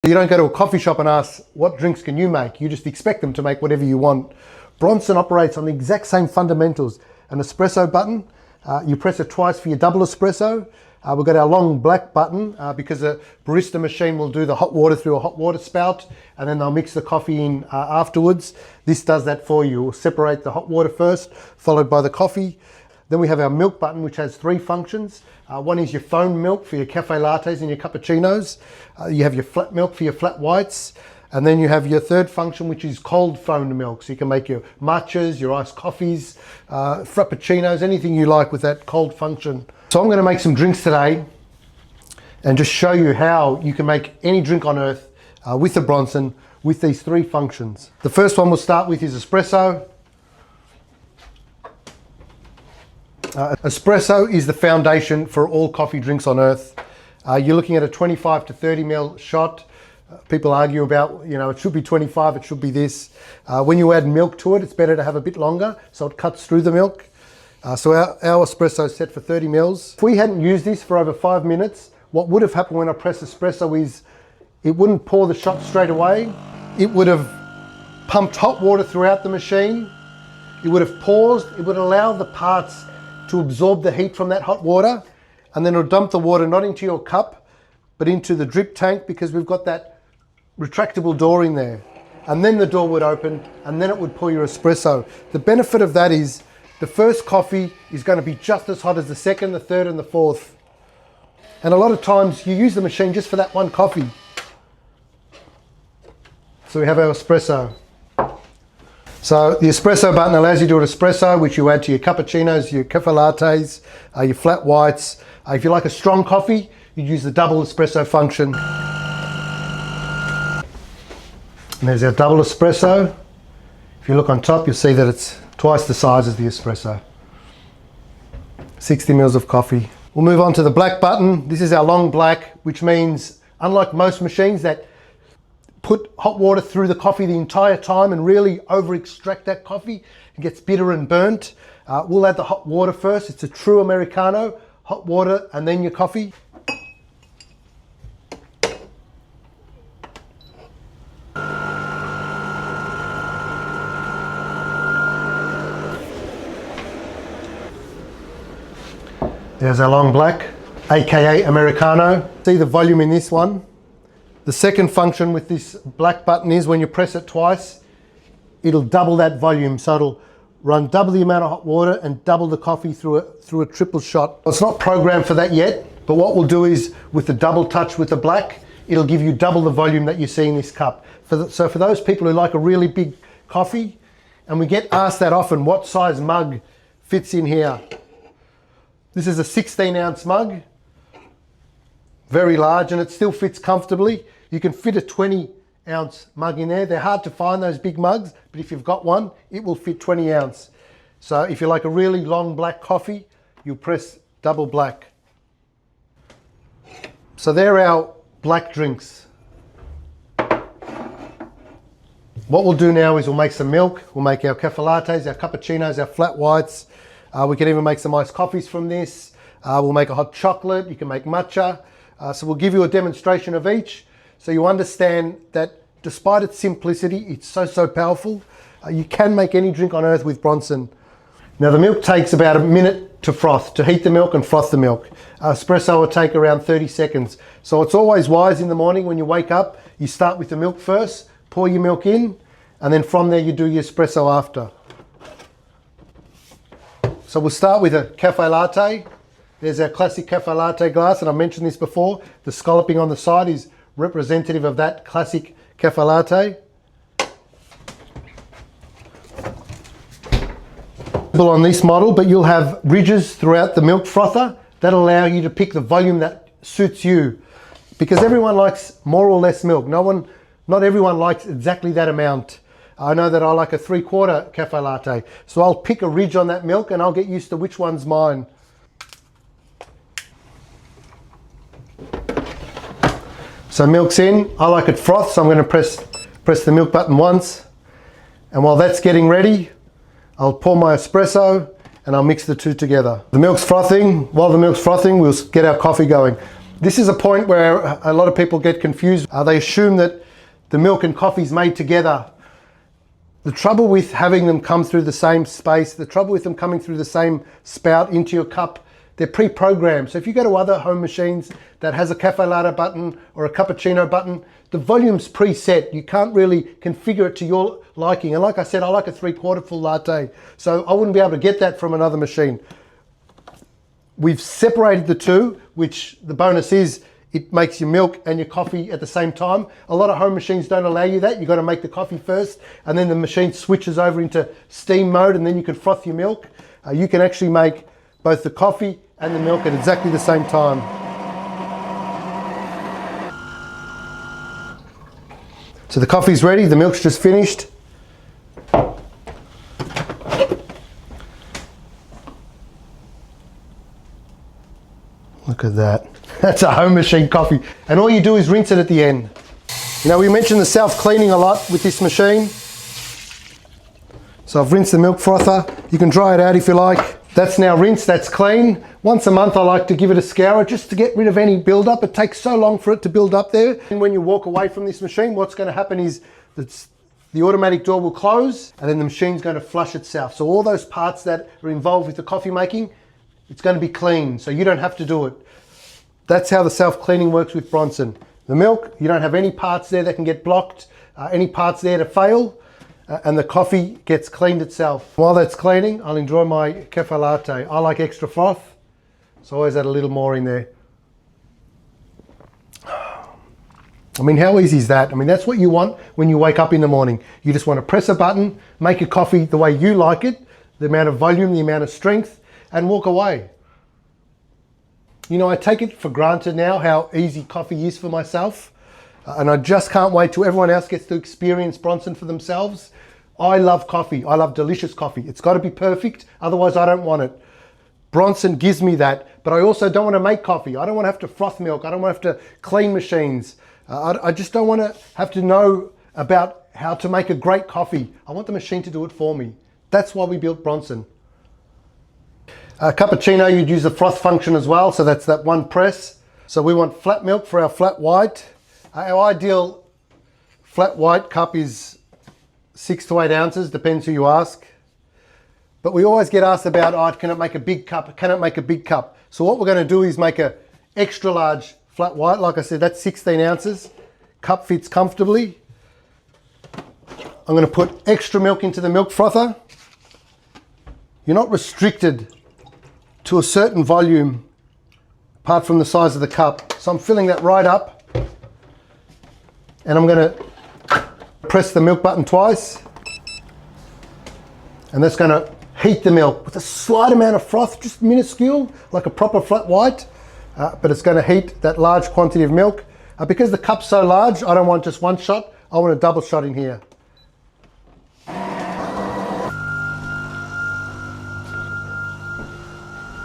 You don't go to a coffee shop and ask, what drinks can you make? You just expect them to make whatever you want. Bronson operates on the exact same fundamentals. An espresso button, you press it twice for your double espresso. We've got our long black button because a barista machine will do the hot water through a hot water spout and then they'll mix the coffee in afterwards. This does that for you. We'll separate the hot water first, followed by the coffee. Then we have our milk button, which has three functions. One is your foam milk for your cafe lattes and your cappuccinos. You have your flat milk for your flat whites. And then you have your third function, which is cold foamed milk. So you can make your matchas, your iced coffees, frappuccinos, anything you like with that cold function. So I'm going to make some drinks today and just show you how you can make any drink on earth with the Bronson with these three functions. The first one we'll start with is espresso. Espresso is the foundation for all coffee drinks on earth. You're looking at a 25 to 30 ml shot. People argue about, it should be 25, it should be this. When you add milk to it, it's better to have a bit longer, so it cuts through the milk. So our espresso is set for 30 mils. If we hadn't used this for over 5 minutes, what would have happened when I press espresso is it wouldn't pour the shot straight away. It would have pumped hot water throughout the machine. It would have paused. It would allow the parts to absorb the heat from that hot water, and then it'll dump the water not into your cup, but into the drip tank because we've got that retractable door in there. And then the door would open and then it would pour your espresso. The benefit of that is the first coffee is going to be just as hot as the second, the third and the fourth. And a lot of times you use the machine just for that one coffee. So we have our espresso. So the espresso button allows you to do an espresso, which you add to your cappuccinos, your cafe lattes, your flat whites. If you like a strong coffee, you'd use the double espresso function. And there's our double espresso. If you look on top, you'll see that it's twice the size as the espresso. 60 mils of coffee. We'll move on to the black button. This is our long black, which means, unlike most machines that put hot water through the coffee the entire time and really over extract that coffee, it gets bitter and burnt. We'll add the hot water first. It's a true Americano, hot water and then your coffee. There's our long black, aka Americano. See the volume in this one? The second function with this black button is when you press it twice, it'll double that volume. So it'll run double the amount of hot water and double the coffee through a triple shot. It's not programmed for that yet, but what we'll do is with the double touch with the black, it'll give you double the volume that you see in this cup. So for those people who like a really big coffee, and we get asked that often, what size mug fits in here? This is a 16-ounce mug, very large, and it still fits comfortably. You can fit a 20-ounce mug in there. They're hard to find, those big mugs, but if you've got one, it will fit 20 ounce. So if you like a really long black coffee, you press double black. So they're our black drinks. What we'll do now is we'll make some milk. We'll make our cafe lattes, our cappuccinos, our flat whites. We can even make some iced coffees from this. We'll make a hot chocolate. You can make matcha. So we'll give you a demonstration of each so you understand that despite its simplicity, it's so powerful. You can make any drink on earth with Bronson. Now the milk takes about a minute to froth, to heat the milk and froth the milk. Espresso will take around 30 seconds. So it's always wise in the morning when you wake up, you start with the milk first, pour your milk in, and then from there you do your espresso after. So we'll start with a cafe latte. There's our classic cafe latte glass, and I mentioned this before. The scalloping on the side is representative of that classic cafe latte. On this model, but you'll have ridges throughout the milk frother that allow you to pick the volume that suits you. Because everyone likes more or less milk. Not everyone likes exactly that amount. I know that I like a 3/4 cafe latte. So I'll pick a ridge on that milk and I'll get used to which one's mine. So milk's in, I like it froth, so I'm going to press the milk button once. And while that's getting ready, I'll pour my espresso and I'll mix the two together. The milk's frothing. While the milk's frothing, we'll get our coffee going. This is a point where a lot of people get confused. They assume that the milk and coffee is made together. The trouble with having them come through the same space, the trouble with them coming through the same spout into your cup, they're pre-programmed. So if you go to other home machines that has a cafe latte button or a cappuccino button, the volume's preset. You can't really configure it to your liking. And like I said, I like a 3/4 full latte. So I wouldn't be able to get that from another machine. We've separated the two, which the bonus is it makes your milk and your coffee at the same time. A lot of home machines don't allow you that. You've got to make the coffee first, and then the machine switches over into steam mode, and then you can froth your milk. You can actually make both the coffee and the milk at exactly the same time. So the coffee's ready, the milk's just finished. Look at that. That's a home machine coffee. And all you do is rinse it at the end. You know, we mentioned the self-cleaning a lot with this machine. So I've rinsed the milk frother. You can dry it out if you like. That's now rinsed, that's clean. Once a month I like to give it a scour just to get rid of any build-up. It takes so long for it to build up there. And when you walk away from this machine, what's going to happen is that the automatic door will close and then the machine's going to flush itself. So all those parts that are involved with the coffee making, it's going to be clean, so you don't have to do it. That's how the self-cleaning works with Bronson. The milk, you don't have any parts there that can get blocked, any parts there to fail, and the coffee gets cleaned itself. While that's cleaning, I'll enjoy my cafe latte. I like extra froth, so I always add a little more in there. I mean, how easy is that? I mean, that's what you want when you wake up in the morning. You just want to press a button, make a coffee the way you like it, the amount of volume, the amount of strength, and walk away. You know, I take it for granted now how easy coffee is for myself, and I just can't wait till everyone else gets to experience Bronson for themselves. I love coffee. I love delicious coffee. It's got to be perfect, otherwise I don't want it. Bronson gives me that, but I also don't want to make coffee. I don't want to have to froth milk. I don't want to have to clean machines. I just don't want to have to know about how to make a great coffee. I want the machine to do it for me. That's why we built Bronson. A cappuccino, you'd use the froth function as well, so that's that one press. So we want flat milk for our flat white. Our ideal flat white cup is 6 to 8 ounces, depends who you ask. But we always get asked about, oh, can it make a big cup? Can it make a big cup? So what we're going to do is make a extra large flat white. Like I said, that's 16 ounces. Cup fits comfortably. I'm going to put extra milk into the milk frother. You're not restricted to a certain volume apart from the size of the cup. So I'm filling that right up, and I'm going to press the milk button twice, and that's going to heat the milk with a slight amount of froth, just minuscule, like a proper flat white, but it's going to heat that large quantity of milk. Because the cup's so large, I don't want just one shot, I want a double shot in here.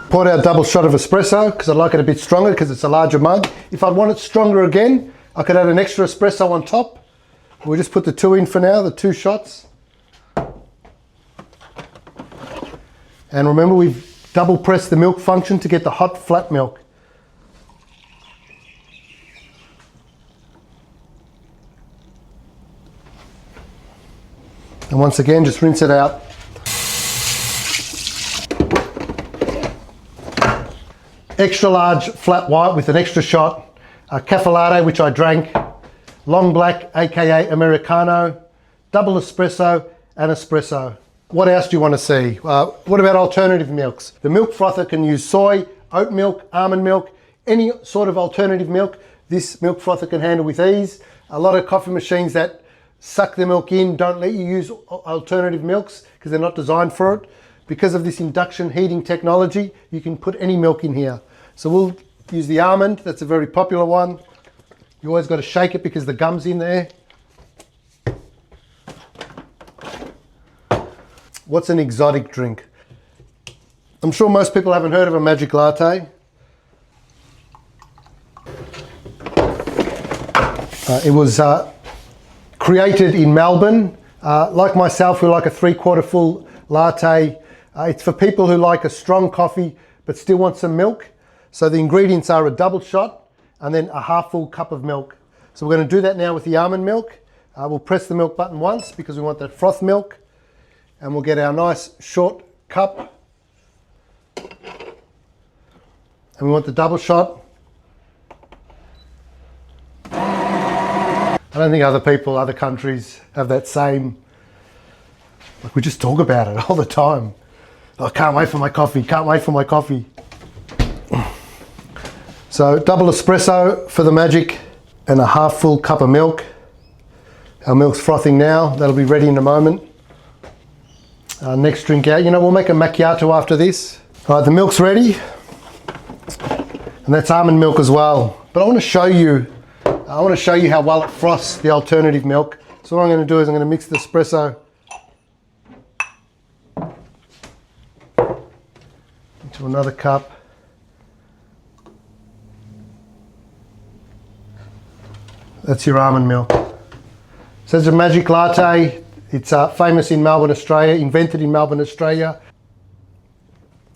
Poured out a double shot of espresso because I like it a bit stronger because it's a larger mug. If I'd want it stronger again, I could add an extra espresso on top. We'll just put the 2 in for now, the 2 shots. And remember, we've double pressed the milk function to get the hot flat milk. And once again, just rinse it out. Extra large flat white with an extra shot, a cafe latte which I drank, long black aka Americano, double espresso and espresso. What else do you want to see? What about alternative milks? The milk frother can use soy, oat milk, almond milk, any sort of alternative milk. This milk frother can handle with ease. A lot of coffee machines that suck the milk in don't let you use alternative milks because they're not designed for it. Because of this induction heating technology, you can put any milk in here. So we'll use the almond, that's a very popular one. You always got to shake it because the gum's in there. What's an exotic drink? I'm sure most people haven't heard of a magic latte. It was created in Melbourne. Like myself, who like a 3/4 full latte. It's for people who like a strong coffee but still want some milk. So the ingredients are a double shot, and then a half full cup of milk. So we're going to do that now with the almond milk. We'll press the milk button once because we want that froth milk, and we'll get our nice short cup. And we want the double shot. I don't think other countries have that same, like we just talk about it all the time. I can't wait for my coffee, can't wait for my coffee. So double espresso for the magic and a half full cup of milk. Our milk's frothing now, that'll be ready in a moment. Next drink out, we'll make a macchiato after this. All right, the milk's ready. And that's almond milk as well. But I want to show you how well it froths the alternative milk. So what I'm going to do is I'm going to mix the espresso into another cup. That's your almond milk. So it's a magic latte. It's famous in Melbourne, Australia, invented in Melbourne, Australia.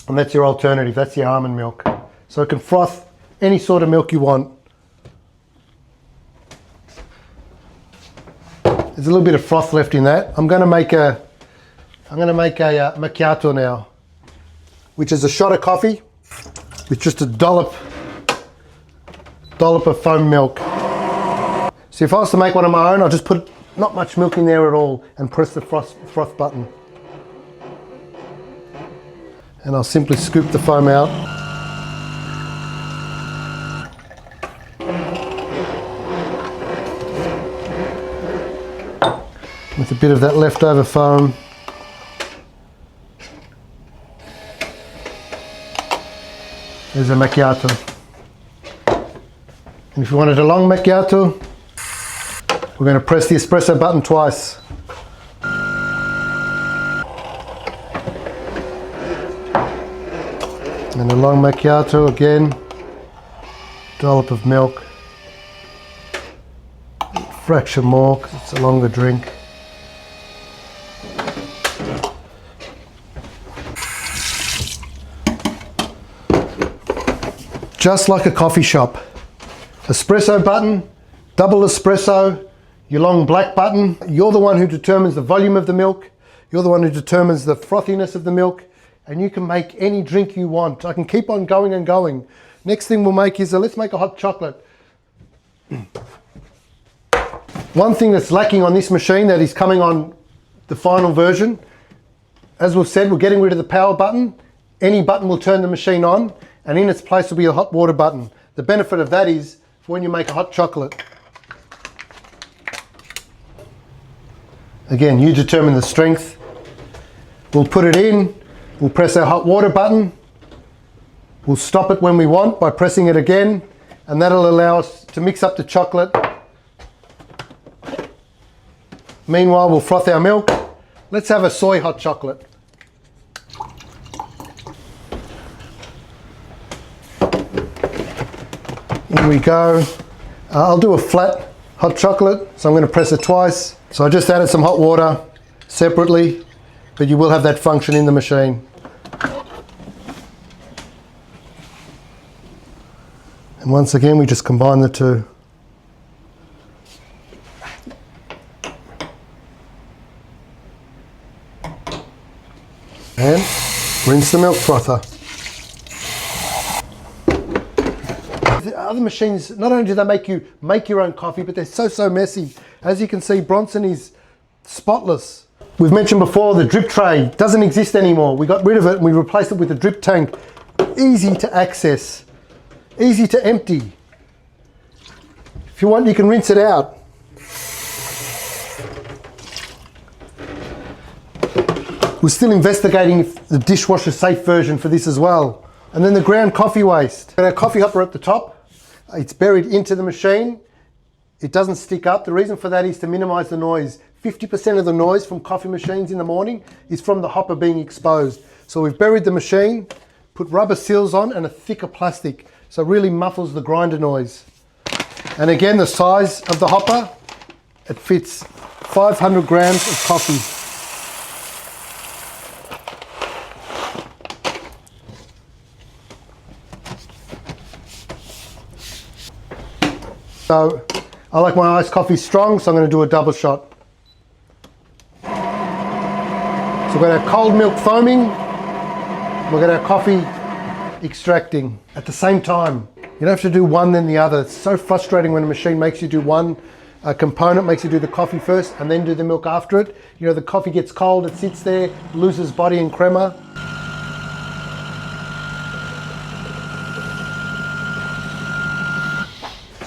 And that's your alternative, that's your almond milk. So it can froth any sort of milk you want. There's a little bit of froth left in that. I'm going to make a macchiato now, which is a shot of coffee with just a dollop of foam milk. So if I was to make one of my own, I'll just put not much milk in there at all and press the froth button. And I'll simply scoop the foam out. With a bit of that leftover foam. There's a macchiato. And if you wanted a long macchiato, we're going to press the espresso button twice. And a long macchiato again, dollop of milk, fraction more because it's a longer drink. Just like a coffee shop. Espresso button, double espresso, your long black button. You're the one who determines the volume of the milk. You're the one who determines the frothiness of the milk. And you can make any drink you want. I can keep on going and going. Next thing we'll make is, let's make a hot chocolate. One thing that's lacking on this machine that is coming on the final version, as we've said, we're getting rid of the power button. Any button will turn the machine on, and in its place will be a hot water button. The benefit of that is for when you make a hot chocolate. Again, you determine the strength. We'll put it in. We'll press our hot water button. We'll stop it when we want by pressing it again, and that'll allow us to mix up the chocolate. Meanwhile, we'll froth our milk. Let's have a soy hot chocolate. Here we go. I'll do a flat hot chocolate, so I'm going to press it twice. So I just added some hot water separately, but you will have that function in the machine. And once again, we just combine the two. And rinse the milk frother. The other machines, not only do they make you make your own coffee, but they're so messy. As you can see, Bronson is spotless. We've mentioned before the drip tray doesn't exist anymore. We got rid of it and we replaced it with a drip tank. Easy to access, easy to empty. If you want, you can rinse it out. We're still investigating the dishwasher safe version for this as well. And then the ground coffee waste. Got our coffee hopper at the top. It's buried into the machine. It doesn't stick up. The reason for that is to minimize the noise. 50% of the noise from coffee machines in the morning is from the hopper being exposed. So we've buried the machine, put rubber seals on and a thicker plastic. So it really muffles the grinder noise. And again, the size of the hopper, it fits 500 grams of coffee. So I like my iced coffee strong, so I'm going to do a double shot. So we've got our cold milk foaming, we've got our coffee extracting at the same time. You don't have to do one then the other. It's so frustrating when a machine makes you do one component, makes you do the coffee first and then do the milk after it. You know, the coffee gets cold, it sits there, loses body and crema.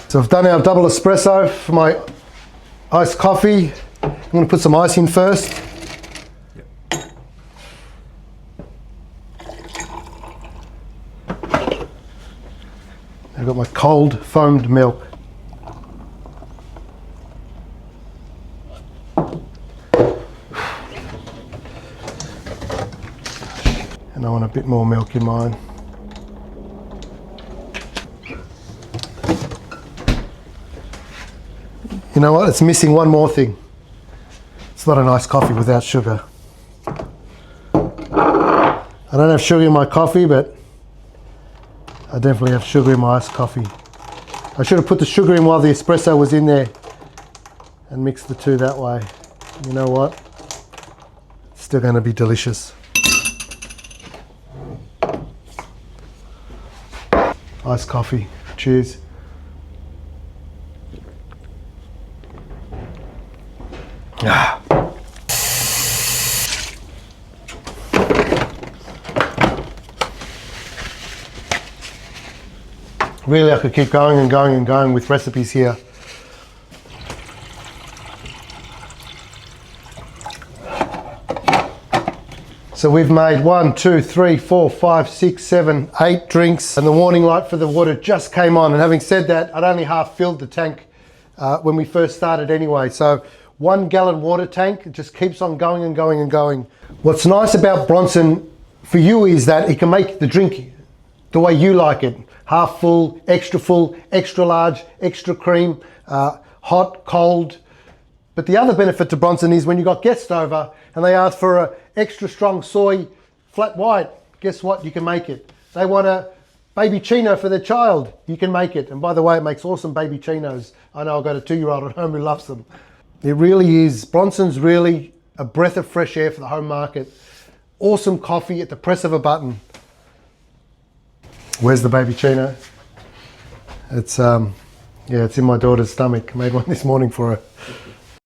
So I've done our double espresso for my iced coffee. I'm going to put some ice in first. I've got my cold foamed milk. And I want a bit more milk in mine. You know what? It's missing one more thing. It's not a nice coffee without sugar. I don't have sugar in my coffee, but I definitely have sugar in my iced coffee. I should have put the sugar in while the espresso was in there and mixed the two that way. You know what? It's still going to be delicious. Iced coffee. Cheers. Ah. Really, I could keep going and going and going with recipes here. So we've made 1, 2, 3, 4, 5, 6, 7, 8 drinks, and the warning light for the water just came on. And having said that, I'd only half filled the tank when we first started anyway. So 1 gallon water tank, it just keeps on going and going and going. What's nice about Bronson for you is that it can make the drink the way you like it. Half full, extra large, extra cream, hot, cold. But the other benefit to Bronson is when you got guests over and they ask for an extra strong soy flat white, guess what? You can make it. They want a baby chino for their child, you can make it. And by the way, it makes awesome baby chinos. I know I've got a 2-year-old at home who loves them. It really is. Bronson's really a breath of fresh air for the home market. Awesome coffee at the press of a button. Where's the baby chino? It's yeah, it's in my daughter's stomach. I made one this morning for her.